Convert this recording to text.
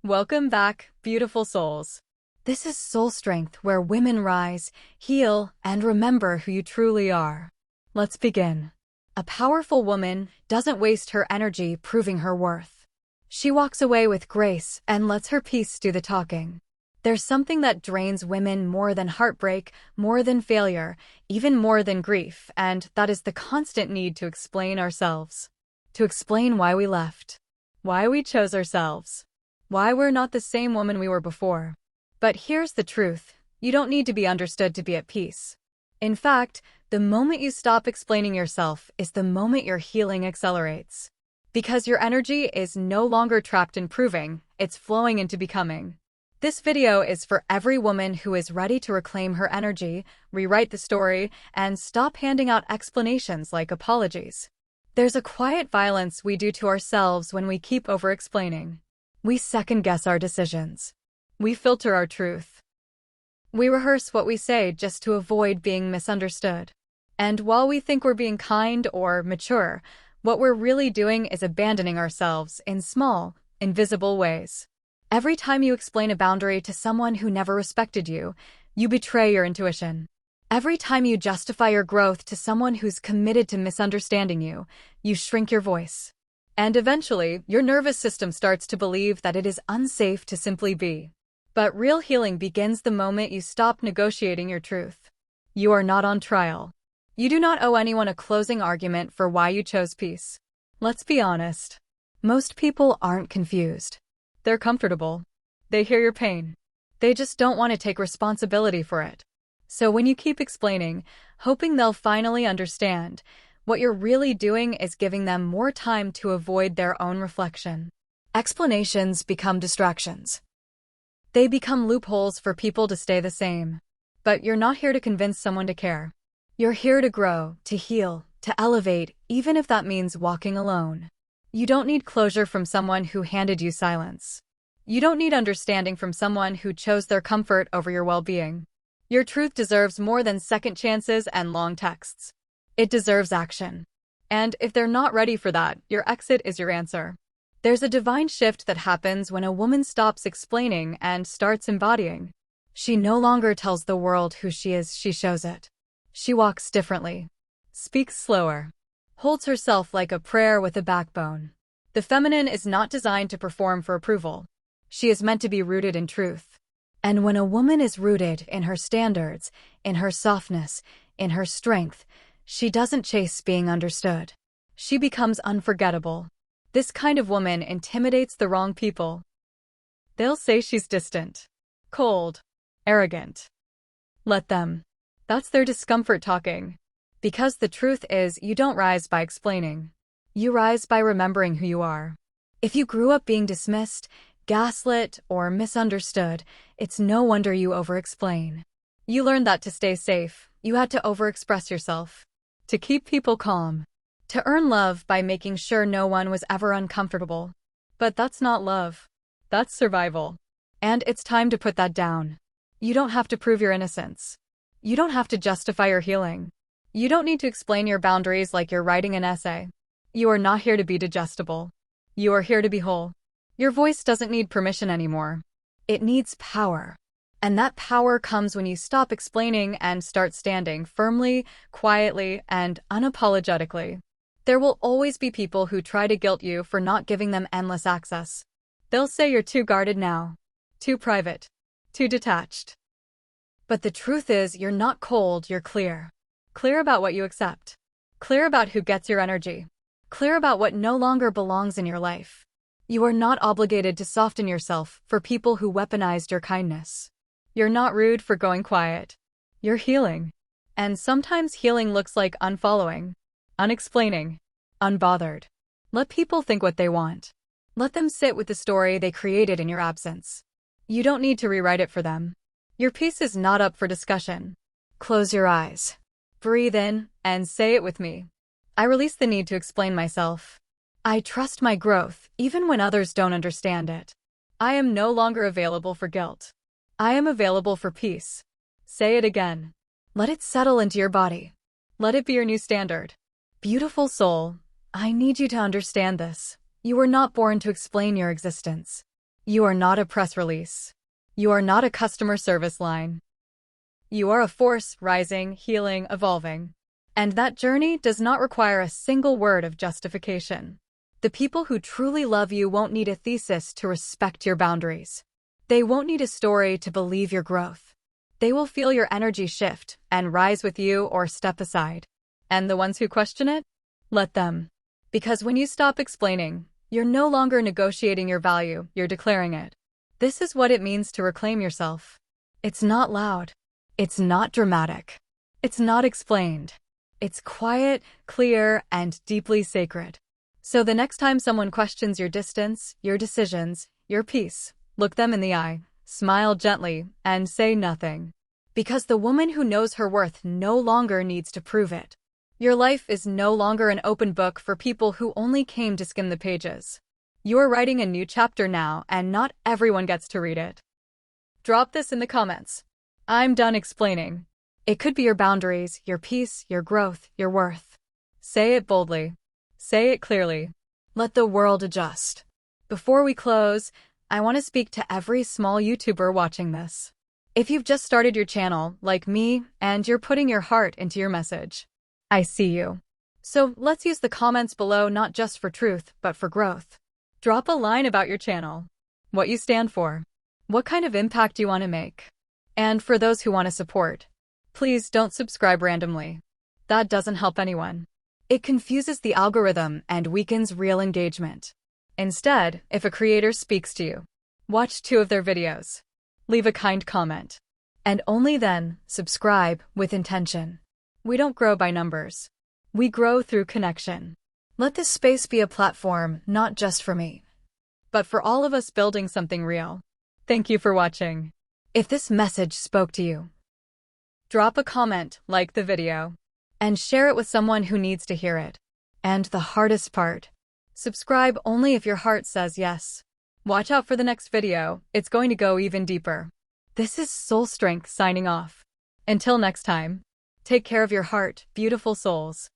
Welcome back, beautiful souls. This is SoulStrength, where women rise, heal, and remember who you truly are. Let's begin. A powerful woman doesn't waste her energy proving her worth. She walks away with grace and lets her peace do the talking. There's something that drains women more than heartbreak, more than failure, even more than grief, and that is the constant need to explain ourselves. To explain why we left. Why we chose ourselves. Why we're not the same woman we were before. But here's the truth. You don't need to be understood to be at peace. In fact, the moment you stop explaining yourself is the moment your healing accelerates. Because your energy is no longer trapped in proving, it's flowing into becoming. This video is for every woman who is ready to reclaim her energy, rewrite the story, and stop handing out explanations like apologies. There's a quiet violence we do to ourselves when we keep over-explaining. We second-guess our decisions. We filter our truth. We rehearse what we say just to avoid being misunderstood. And while we think we're being kind or mature, what we're really doing is abandoning ourselves in small, invisible ways. Every time you explain a boundary to someone who never respected you, you betray your intuition. Every time you justify your growth to someone who's committed to misunderstanding you, you shrink your voice. And eventually, your nervous system starts to believe that it is unsafe to simply be. But real healing begins the moment you stop negotiating your truth. You are not on trial. You do not owe anyone a closing argument for why you chose peace. Let's be honest. Most people aren't confused. They're comfortable. They hear your pain. They just don't want to take responsibility for it. So when you keep explaining, hoping they'll finally understand, what you're really doing is giving them more time to avoid their own reflection. Explanations become distractions. They become loopholes for people to stay the same. But you're not here to convince someone to care. You're here to grow, to heal, to elevate, even if that means walking alone. You don't need closure from someone who handed you silence. You don't need understanding from someone who chose their comfort over your well-being. Your truth deserves more than second chances and long texts. It deserves action. And if they're not ready for that, your exit is your answer. There's a divine shift that happens when a woman stops explaining and starts embodying. She no longer tells the world who she is, she shows it. She walks differently, speaks slower, holds herself like a prayer with a backbone. The feminine is not designed to perform for approval. She is meant to be rooted in truth. And when a woman is rooted in her standards, in her softness, in her strength, she doesn't chase being understood. She becomes unforgettable. This kind of woman intimidates the wrong people. They'll say she's distant, cold, arrogant. Let them. That's their discomfort talking. Because the truth is, you don't rise by explaining. You rise by remembering who you are. If you grew up being dismissed, gaslit, or misunderstood, it's no wonder you over-explain. You learned that to stay safe, you had to over-express yourself. To keep people calm. To earn love by making sure no one was ever uncomfortable. But that's not love. That's survival. And it's time to put that down. You don't have to prove your innocence. You don't have to justify your healing. You don't need to explain your boundaries like you're writing an essay. You are not here to be digestible. You are here to be whole. Your voice doesn't need permission anymore. It needs power. And that power comes when you stop explaining and start standing firmly, quietly, and unapologetically. There will always be people who try to guilt you for not giving them endless access. They'll say you're too guarded now, too private, too detached. But the truth is, you're not cold, you're clear. Clear about what you accept. Clear about who gets your energy. Clear about what no longer belongs in your life. You are not obligated to soften yourself for people who weaponized your kindness. You're not rude for going quiet. You're healing. And sometimes healing looks like unfollowing, unexplaining, unbothered. Let people think what they want. Let them sit with the story they created in your absence. You don't need to rewrite it for them. Your piece is not up for discussion. Close your eyes. Breathe in, and say it with me. I release the need to explain myself. I trust my growth, even when others don't understand it. I am no longer available for guilt. I am available for peace. Say it again. Let it settle into your body. Let it be your new standard. Beautiful soul, I need you to understand this. You were not born to explain your existence. You are not a press release. You are not a customer service line. You are a force rising, healing, evolving. And that journey does not require a single word of justification. The people who truly love you won't need a thesis to respect your boundaries. They won't need a story to believe your growth. They will feel your energy shift and rise with you or step aside. And the ones who question it? Let them. Because when you stop explaining, you're no longer negotiating your value, you're declaring it. This is what it means to reclaim yourself. It's not loud. It's not dramatic. It's not explained. It's quiet, clear, and deeply sacred. So the next time someone questions your distance, your decisions, your peace, look them in the eye, smile gently, and say nothing. Because the woman who knows her worth no longer needs to prove it. Your life is no longer an open book for people who only came to skim the pages. You're writing a new chapter now, and not everyone gets to read it. Drop this in the comments. I'm done explaining. It could be your boundaries, your peace, your growth, your worth. Say it boldly. Say it clearly. Let the world adjust. Before we close, I want to speak to every small YouTuber watching this. If you've just started your channel, like me, and you're putting your heart into your message, I see you. So let's use the comments below not just for truth, but for growth. Drop a line about your channel, what you stand for, what kind of impact you want to make. And for those who want to support, please don't subscribe randomly. That doesn't help anyone. It confuses the algorithm and weakens real engagement. Instead, if a creator speaks to you, watch 2 of their videos, leave a kind comment, and only then subscribe with intention. We don't grow by numbers. We grow through connection. Let this space be a platform not just for me, but for all of us building something real. Thank you for watching. If this message spoke to you, drop a comment, like the video, and share it with someone who needs to hear it. And the hardest part, subscribe only if your heart says yes. Watch out for the next video, it's going to go even deeper. This is SoulStrength signing off. Until next time, take care of your heart, beautiful souls.